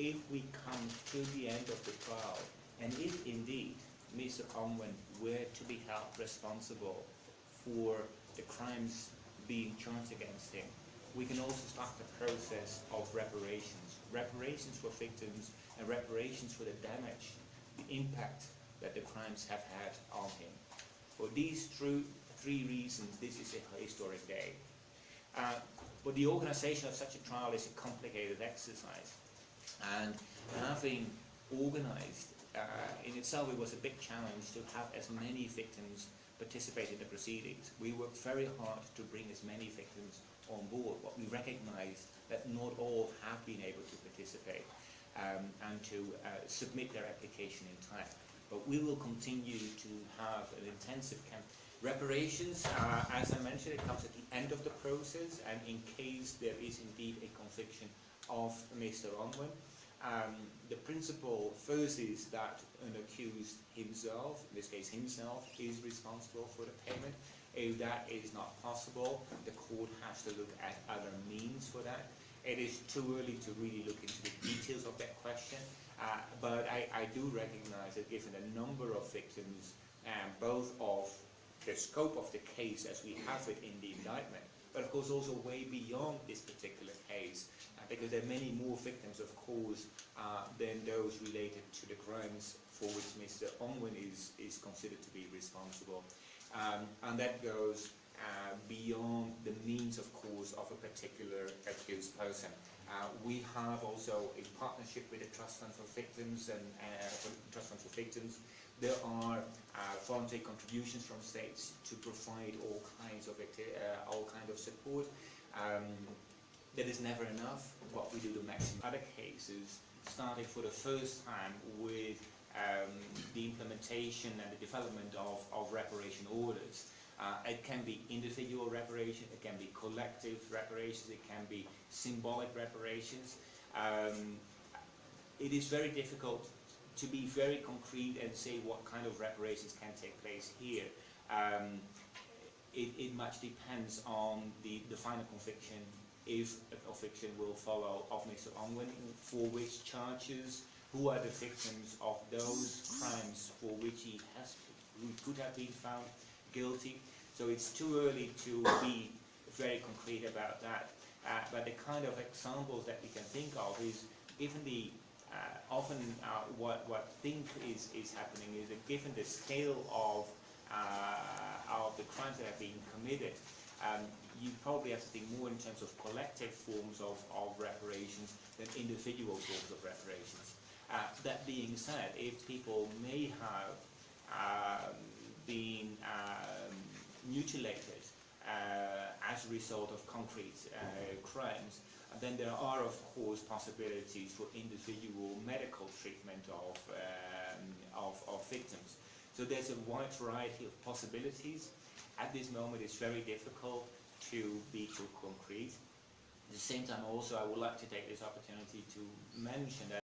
if we come to the end of the trial, and if indeed Mr. Ongwen were to be held responsible for the crimes being charged against him, we can also start the process of reparations. Reparations for victims and reparations for the damage, the impact that the crimes have had on him. For these three reasons, this is a historic day. But the organization of such a trial is a complicated exercise. And having organized, in itself it was a big challenge to have as many victims participate in the proceedings. We worked very hard to bring as many victims on board, but we recognized that not all have been able to participate and to submit their application in time. But we will continue to have an intensive campaign. Reparations, as I mentioned, it comes at the end of the process, and in case there is indeed a conviction of Mr. Ongwen, the principle first is that an accused himself, in this case himself, is responsible for the payment. If that is not possible, the court has to look at other means for that. It is too early to really look into the details of that question, but I do recognize that given the number of victims, both of the scope of the case as we have it in the indictment, but of course also way beyond this particular case, because there are many more victims, of course, than those related to the crimes for which Mr. Ongwen is considered to be responsible. And that goes beyond the means, of course, of a particular accused person. We have also, in partnership with the Trust Fund for Victims and Trust Fund for Victims, there are voluntary contributions from states to provide all kinds of support. That is never enough, but we do the maximum. Other cases, starting for the first time with the implementation and the development of reparation orders. It can be individual reparation, it can be collective reparations, it can be symbolic reparations. It is very difficult to be very concrete and say what kind of reparations can take place here. It much depends on the final conviction, if a conviction will follow of Mr. Ongwen, for which charges, who are the victims of those crimes for which he could have been found guilty. So it's too early to be very concrete about that. But the kind of examples that we can think of is, given the often what is happening is that given the scale of the crimes that have been committed, you probably have to think more in terms of collective forms of reparations than individual forms of reparations. That being said, if people may have been mutilated as a result of concrete crimes, then there are, of course, possibilities for individual medical treatment of victims. So there's a wide variety of possibilities. At this moment, it's very difficult to be too concrete. At the same time, also, I would like to take this opportunity to mention that